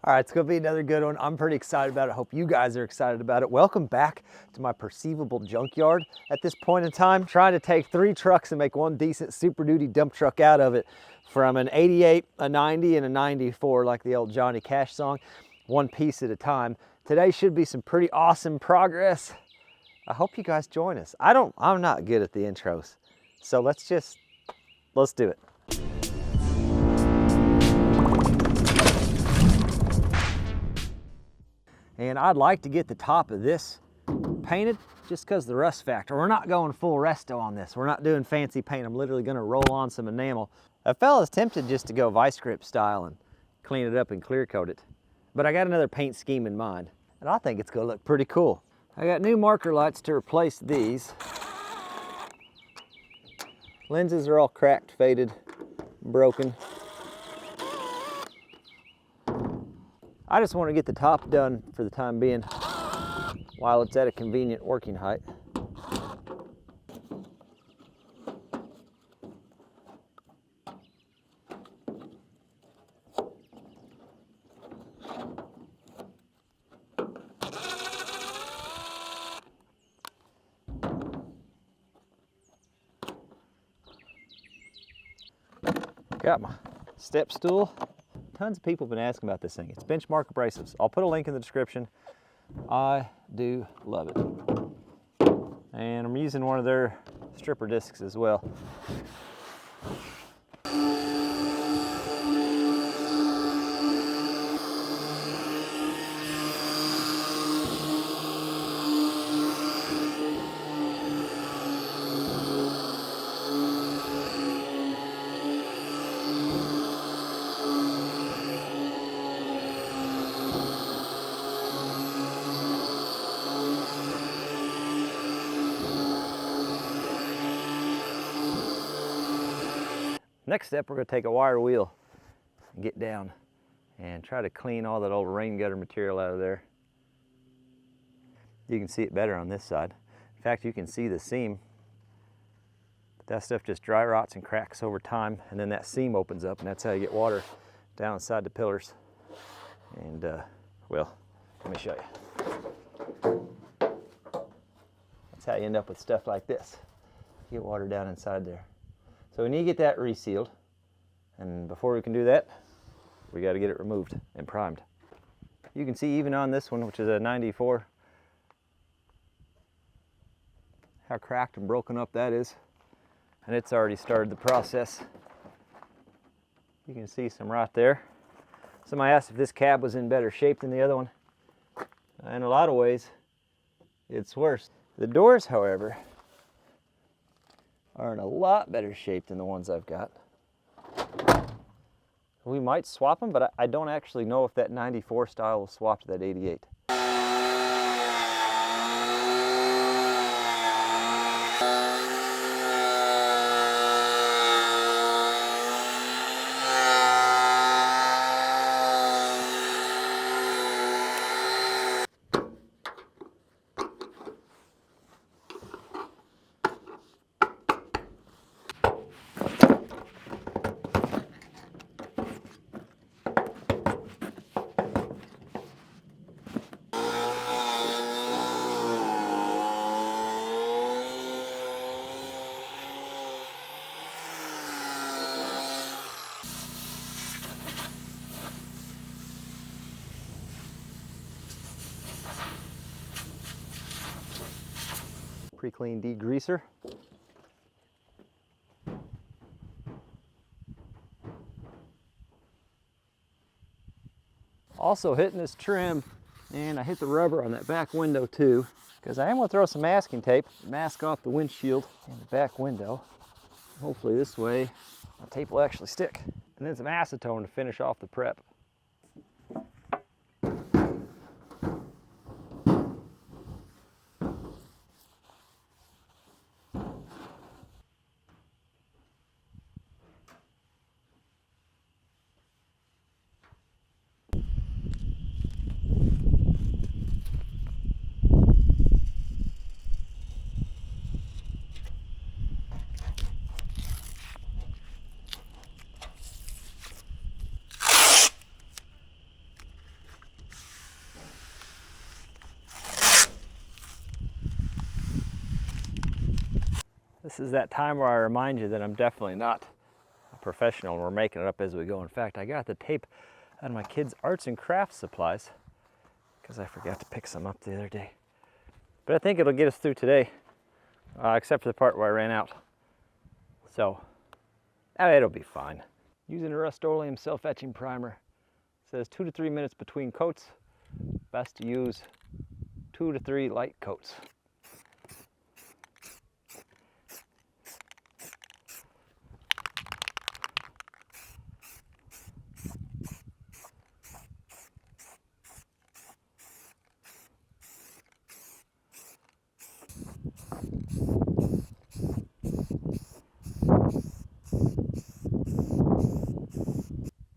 All right, it's gonna be another good one. I'm pretty excited about it. Hope you guys are excited about it. Welcome back to my perceivable junkyard. At this point in time, trying to take 3 trucks and make one decent Super Duty dump truck out of it, from an 88, a 90, and a 94, like the old Johnny Cash song, one piece at a time. Today should be some pretty awesome progress. I hope you guys join us. I'm not good at the intros, so let's do it. And I'd like to get the top of this painted just because the rust factor. We're not going full resto on this. We're not doing fancy paint. I'm literally gonna roll on some enamel. I felt tempted just to go vice grip style and clean it up and clear coat it. But I got another paint scheme in mind, and I think it's gonna look pretty cool. I got new marker lights to replace these. Lenses are all cracked, faded, broken. I just want to get the top done for the time being while it's at a convenient working height. Got my step stool. Tons of people have been asking about this thing. It's benchmark abrasives. I'll put a link in the description. I do love it. And I'm using one of their stripper discs as well. Next step, we're going to take a wire wheel and get down and try to clean all that old rain gutter material out of there. You can see it better on this side. In fact, you can see the seam. But that stuff just dry rots and cracks over time, and then that seam opens up, and that's how you get water down inside the pillars. And, well, let me show you. That's how you end up with stuff like this. You get water down inside there. So we need to get that resealed, and before we can do that, we got to get it removed and primed. You can see even on this one, which is a 94, how cracked and broken up that is, and it's already started the process. You can see some right there. Somebody asked if this cab was in better shape than the other one. In a lot of ways, it's worse. The doors, however, are in a lot better shape than the ones I've got. We might swap them, but I don't actually know if that 94 style will swap to that 88. Pre-clean degreaser. Also hitting this trim, and I hit the rubber on that back window too, because I am going to throw some masking tape, mask off the windshield and the back window. Hopefully this way the tape will actually stick. And then some acetone to finish off the prep. This is that time where I remind you that I'm definitely not a professional and we're making it up as we go. In fact, I got the tape out of my kids' arts and crafts supplies because I forgot to pick some up the other day. But I think it'll get us through today, except for the part where I ran out. So, it'll be fine. Using a Rust-Oleum self-etching primer. It says 2 to 3 minutes between coats. Best to use 2 to 3 light coats.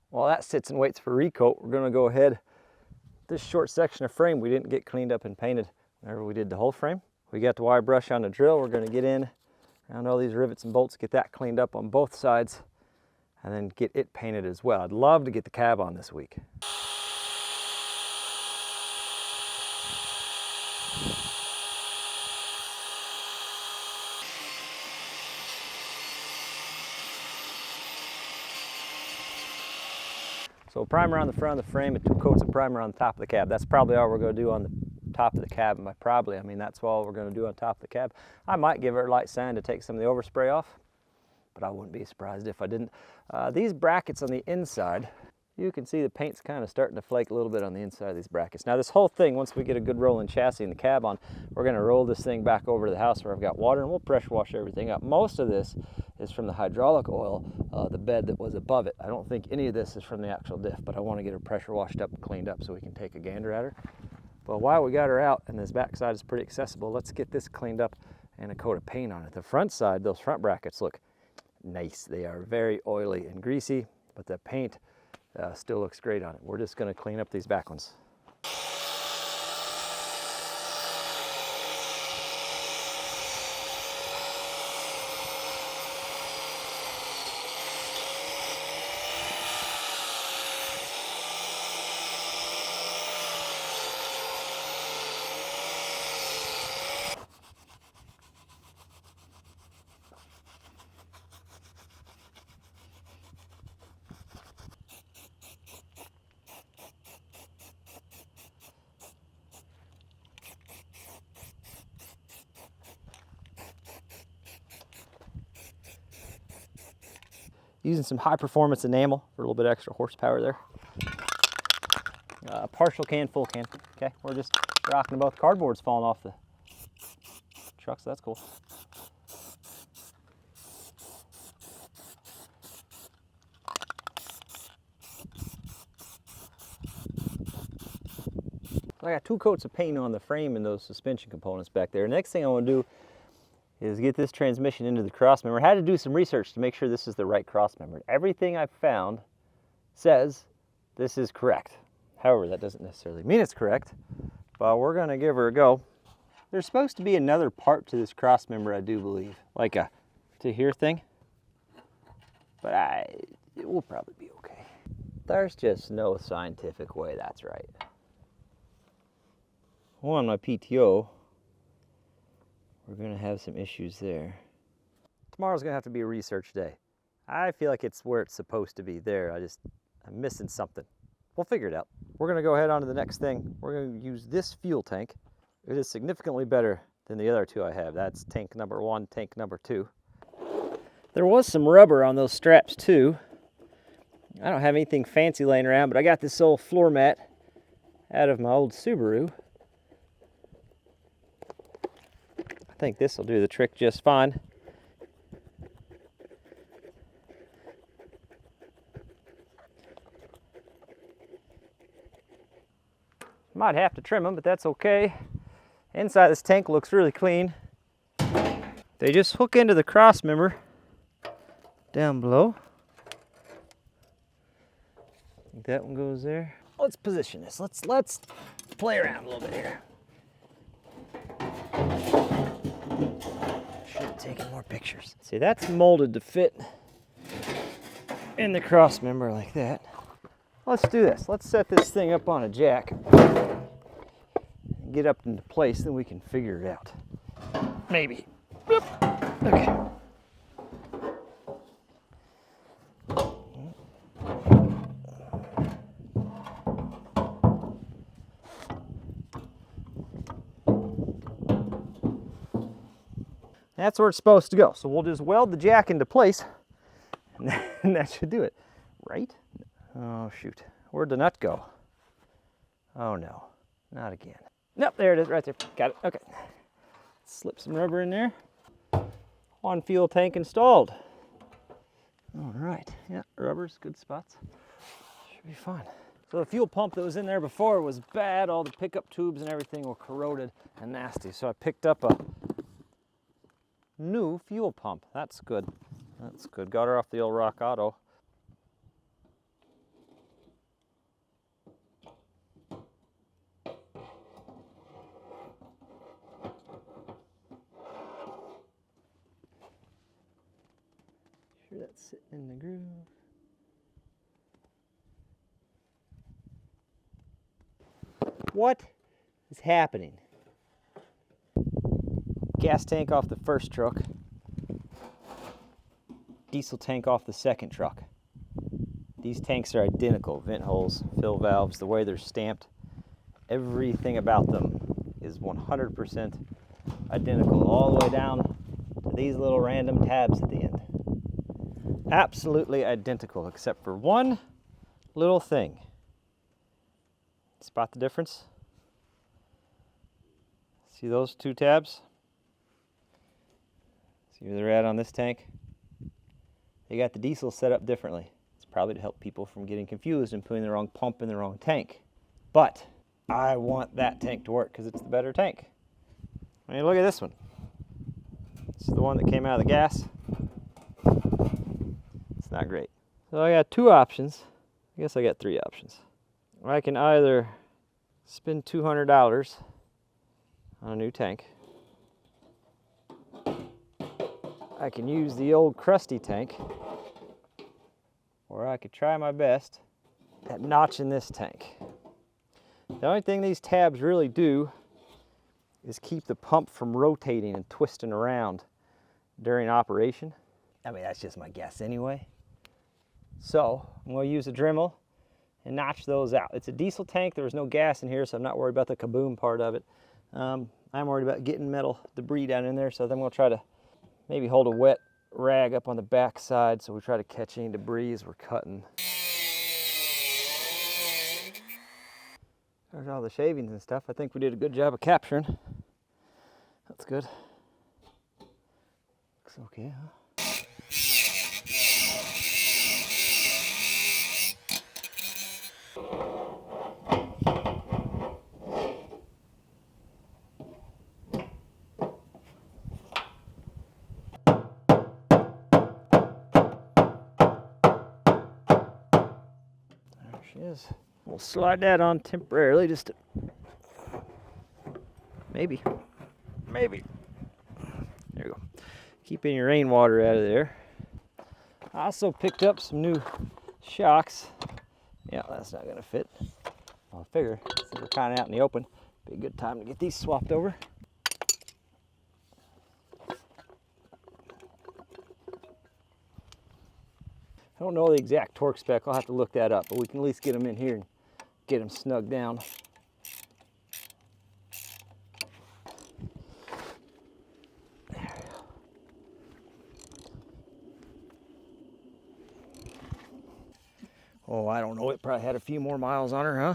While that sits and waits for recoat, we're going to go ahead. This short section of frame we didn't get cleaned up and painted whenever we did the whole frame. We got the wire brush on the drill. We're going to get in around all these rivets and bolts, get that cleaned up on both sides, and then get it painted as well. I'd love to get the cab on this week. So primer on the front of the frame and 2 coats of primer on the top of the cab. That's probably all we're going to do on the top of the cab. And I mean that's all we're going to do on top of the cab. I might give it a light sand to take some of the overspray off, but I wouldn't be surprised if I didn't. These brackets on the inside, you can see the paint's kind of starting to flake a little bit on the inside of these brackets. Now this whole thing, once we get a good rolling chassis and the cab on, we're going to roll this thing back over to the house where I've got water and we'll pressure wash everything up. Most of this is from the hydraulic oil, the bed that was above it. I don't think any of this is from the actual diff, but I want to get her pressure washed up and cleaned up so we can take a gander at her. But while we got her out and this back side is pretty accessible, let's get this cleaned up and a coat of paint on it. The front side, those front brackets look nice. They are very oily and greasy, but the paint still looks great on it. We're just going to clean up these back ones. Using some high performance enamel for a little bit extra horsepower there. Partial can, full can. Okay, we're just rocking both. Cardboard's falling off the truck, so that's cool. I got 2 coats of paint on the frame and those suspension components back there. Next thing I want to do is get this transmission into the cross member. I had to do some research to make sure this is the right cross member. Everything I've found says this is correct. However, that doesn't necessarily mean it's correct, but we're going to give her a go. There's supposed to be another part to this cross member, I do believe, like a to here thing, but it will probably be okay. There's just no scientific way that's right. On my PTO, we're going to have some issues there. Tomorrow's going to have to be a research day. I feel like it's where it's supposed to be there. I'm missing something. We'll figure it out. We're going to go ahead on to the next thing. We're going to use this fuel tank. It is significantly better than the other 2 I have. That's tank number 1, tank number 2. There was some rubber on those straps too. I don't have anything fancy laying around, but I got this old floor mat out of my old Subaru. I think this will do the trick just fine. Might have to trim them, but that's okay. Inside this tank looks really clean. They just hook into the cross member down below. I think that one goes there. Let's position this. Let's play around a little bit here. Should have taken more pictures. See, that's molded to fit in the cross member like that. Let's do this. Let's set this thing up on a jack. Get up into place, then we can figure it out. Maybe. Okay. That's where it's supposed to go. So we'll just weld the jack into place, and that should do it, right? Oh, shoot. Where'd the nut go? Oh, no. Not again. Nope, there it is, right there. Got it, okay. Slip some rubber in there. One fuel tank installed. All right, yeah, rubber's good spots. Should be fine. So the fuel pump that was in there before was bad. All the pickup tubes and everything were corroded and nasty. So I picked up a new fuel pump. That's good. That's good. Got her off the old Rock Auto. Sure that's sitting in the groove. What is happening? Gas tank off the first truck. Diesel tank off the second truck. These tanks are identical. Vent holes, fill valves, the way they're stamped, everything about them is 100% identical, all the way down to these little random tabs at the end. Absolutely identical, except for one little thing. Spot the difference? See those two tabs? See where they're at on this tank? They got the diesel set up differently. It's probably to help people from getting confused and putting the wrong pump in the wrong tank. But I want that tank to work because it's the better tank. I mean, look at this one. This is the one that came out of the gas. It's not great. So I got two options. I guess I got three options. I can either spend $200 on a new tank. I can use the old crusty tank, or I could try my best at notching this tank. The only thing these tabs really do is keep the pump from rotating and twisting around during operation. I mean, that's just my guess anyway. So I'm going to use a Dremel and notch those out. It's a diesel tank. There was no gas in here, so I'm not worried about the kaboom part of it. I'm worried about getting metal debris down in there, so then we'll try to maybe hold a wet rag up on the back side so we try to catch any debris as we're cutting. There's all the shavings and stuff. I think we did a good job of capturing. That's good. Looks okay, huh? Is. We'll slide that on temporarily, just to maybe. There you go. Keeping your rainwater out of there. I also picked up some new shocks. Yeah, that's not gonna fit. I figure since we're kind of out in the open, be a good time to get these swapped over. I don't know the exact torque spec, I'll have to look that up, but we can at least get them in here and get them snugged down. There we go. Oh, I don't know, it probably had a few more miles on her, huh?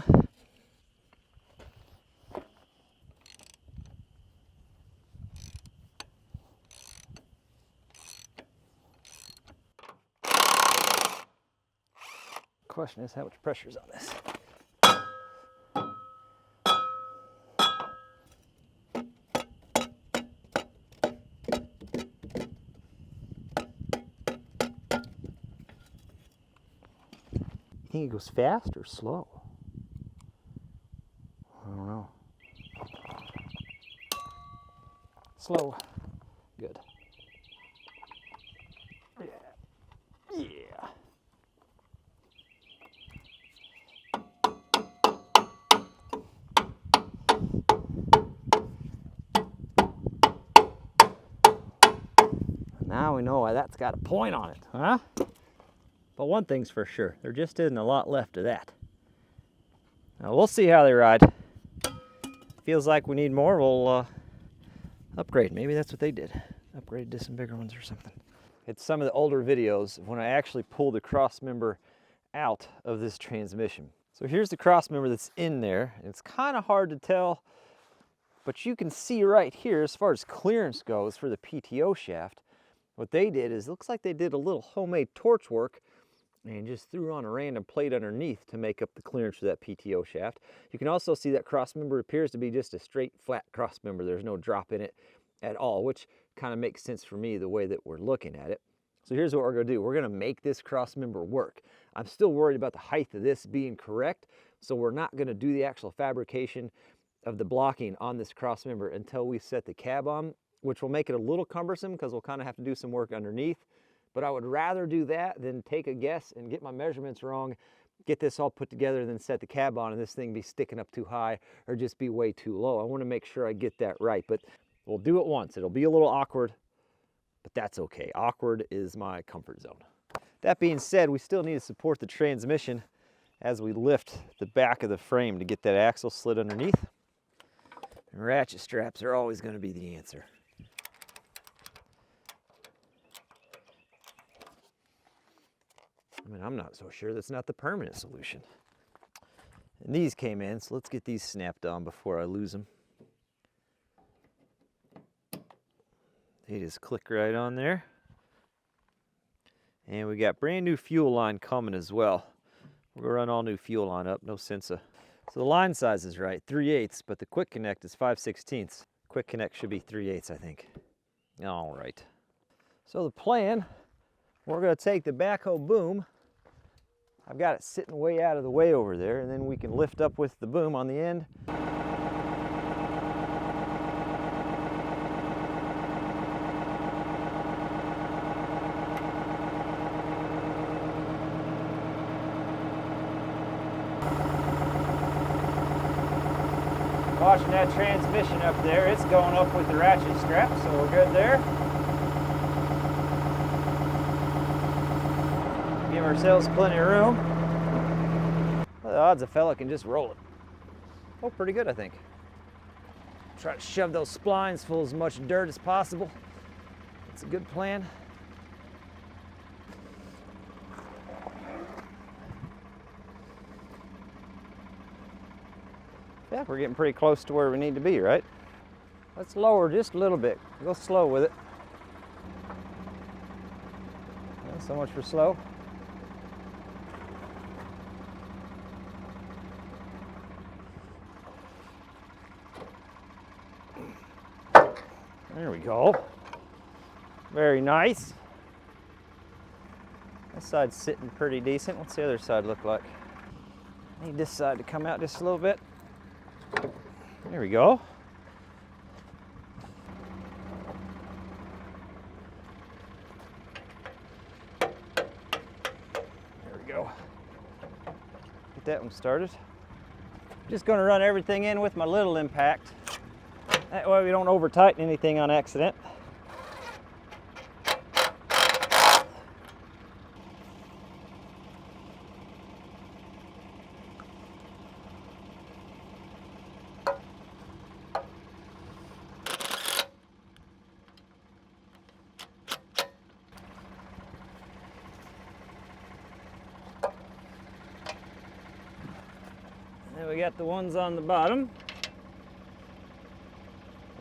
Question is how much pressure is on this. You think it goes fast or slow? I don't know. Slow. Good. Yeah. Now we know why that's got a point on it, huh? But one thing's for sure, there just isn't a lot left of that. Now we'll see how they ride. Feels like we need more, we'll upgrade. Maybe that's what they did. upgraded to some bigger ones or something. It's some of the older videos of when I actually pulled the cross member out of this transmission. So here's the cross member that's in there. It's kind of hard to tell, but you can see right here, as far as clearance goes for the PTO shaft, what they did is, looks like they did a little homemade torch work and just threw on a random plate underneath to make up the clearance for that PTO shaft. You can also see that cross member appears to be just a straight flat cross member. There's no drop in it at all, which kind of makes sense for me the way that we're looking at it. So here's what we're going to do. We're going to make this cross member work. I'm still worried about the height of this being correct, so we're not going to do the actual fabrication of the blocking on this cross member until we set the cab on, which will make it a little cumbersome because we'll kind of have to do some work underneath. But I would rather do that than take a guess and get my measurements wrong, get this all put together, and then set the cab on and this thing be sticking up too high or just be way too low. I want to make sure I get that right, but we'll do it once. It'll be a little awkward, but that's okay. Awkward is my comfort zone. That being said, we still need to support the transmission as we lift the back of the frame to get that axle slid underneath. And ratchet straps are always going to be the answer. I mean, I'm not so sure that's not the permanent solution. And these came in, so let's get these snapped on before I lose them. They just click right on there. And we got brand new fuel line coming as well. We're gonna run all new fuel line up, no sense of. So the line size is right, 3/8, but the quick connect is 5/16. Quick connect should be 3/8, I think. All right. So the plan, we're gonna take the backhoe boom. I've got it sitting way out of the way over there, and then we can lift up with the boom on the end. Watching that transmission up there, it's going up with the ratchet strap, so we're good there. Give ourselves plenty of room. Well, the odds a fella can just roll it. Oh, pretty good, I think. Try to shove those splines full of as much dirt as possible. It's a good plan. Yeah, we're getting pretty close to where we need to be, right? Let's lower just a little bit. Go slow with it. Not so much for slow. There we go. Very nice. This side's sitting pretty decent. What's the other side look like? Need this side to come out just a little bit. There we go. There we go. Get that one started. Just going to run everything in with my little impact. That way we don't over tighten anything on accident. Then we got the ones on the bottom.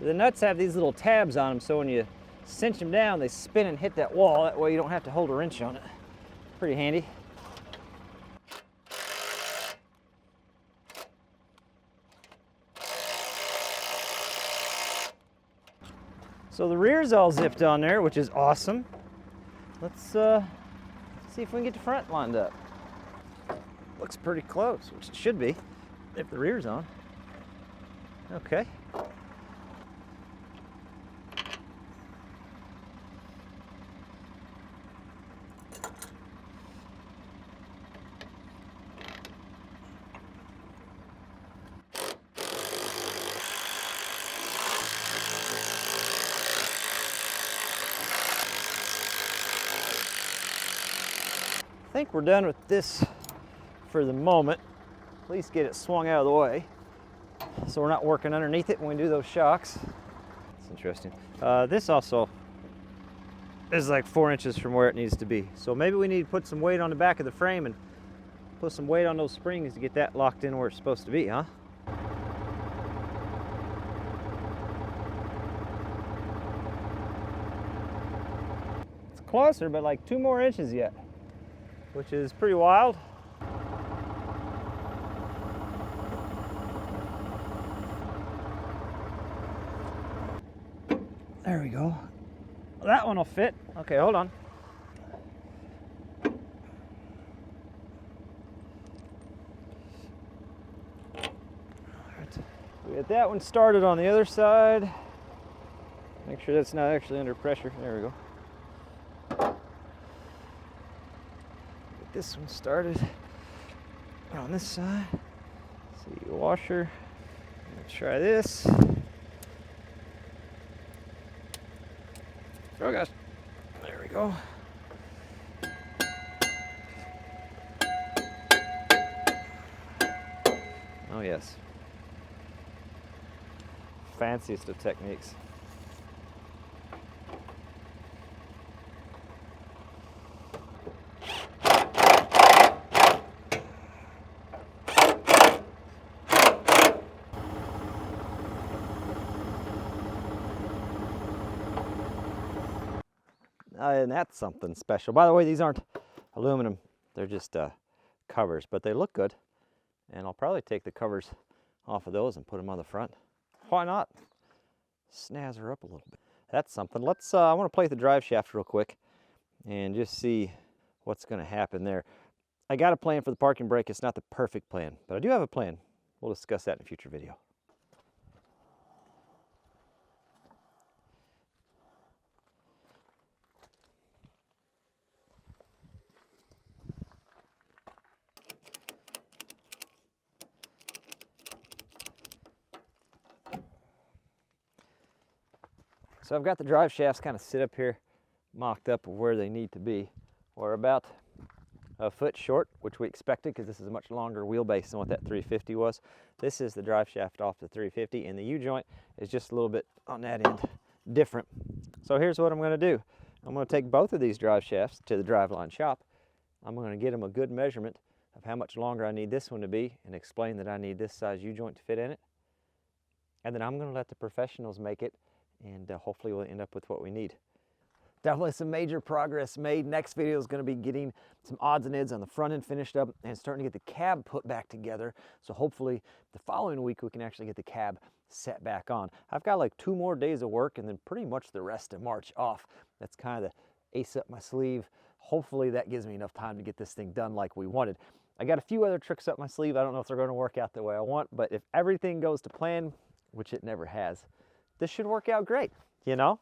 The nuts have these little tabs on them, so when you cinch them down, they spin and hit that wall. That way you don't have to hold a wrench on it. Pretty handy. So the rear's all zipped on there, which is awesome. Let's see if we can get the front lined up. Looks pretty close, which it should be, if the rear's on. Okay. I think we're done with this for the moment. At least get it swung out of the way so we're not working underneath it when we do those shocks. That's interesting. This also is like 4 inches from where it needs to be. So maybe we need to put some weight on the back of the frame and put some weight on those springs to get that locked in where it's supposed to be, huh? It's closer, but like 2 more inches yet, which is pretty wild. There we go. That one will fit. Okay, hold on. We get that one started on the other side. Make sure that's not actually under pressure. There we go. Get this one started on this side. See, washer. Let's try this. Oh gosh. There we go. Oh yes. Fanciest of techniques. And that's something special. By the way, these aren't aluminum. They're just covers, but they look good. And I'll probably take the covers off of those and put them on the front. Why not? Snazz her up a little bit. That's something. Let's, I want to play with the drive shaft real quick and just see what's going to happen there. I got a plan for the parking brake. It's not the perfect plan, but I do have a plan. We'll discuss that in a future video. So I've got the drive shafts kind of sit up here, mocked up where they need to be. We're about a foot short, which we expected because this is a much longer wheelbase than what that 350 was. This is the drive shaft off the 350, and the U-joint is just a little bit on that end different. So here's what I'm going to do. I'm going to take both of these drive shafts to the driveline shop. I'm going to get them a good measurement of how much longer I need this one to be and explain that I need this size U-joint to fit in it. And then I'm going to let the professionals make it, and hopefully we'll end up with what we need. Definitely some major progress made. Next video is going to be getting some odds and ends on the front end finished up and starting to get the cab put back together. So hopefully the following week we can actually get the cab set back on. I've got like 2 more days of work and then pretty much the rest of March off. That's kind of the ace up my sleeve. Hopefully that gives me enough time to get this thing done like we wanted. I got a few other tricks up my sleeve. I don't know if they're going to work out the way I want, but if everything goes to plan, which it never has, this should work out great, you know?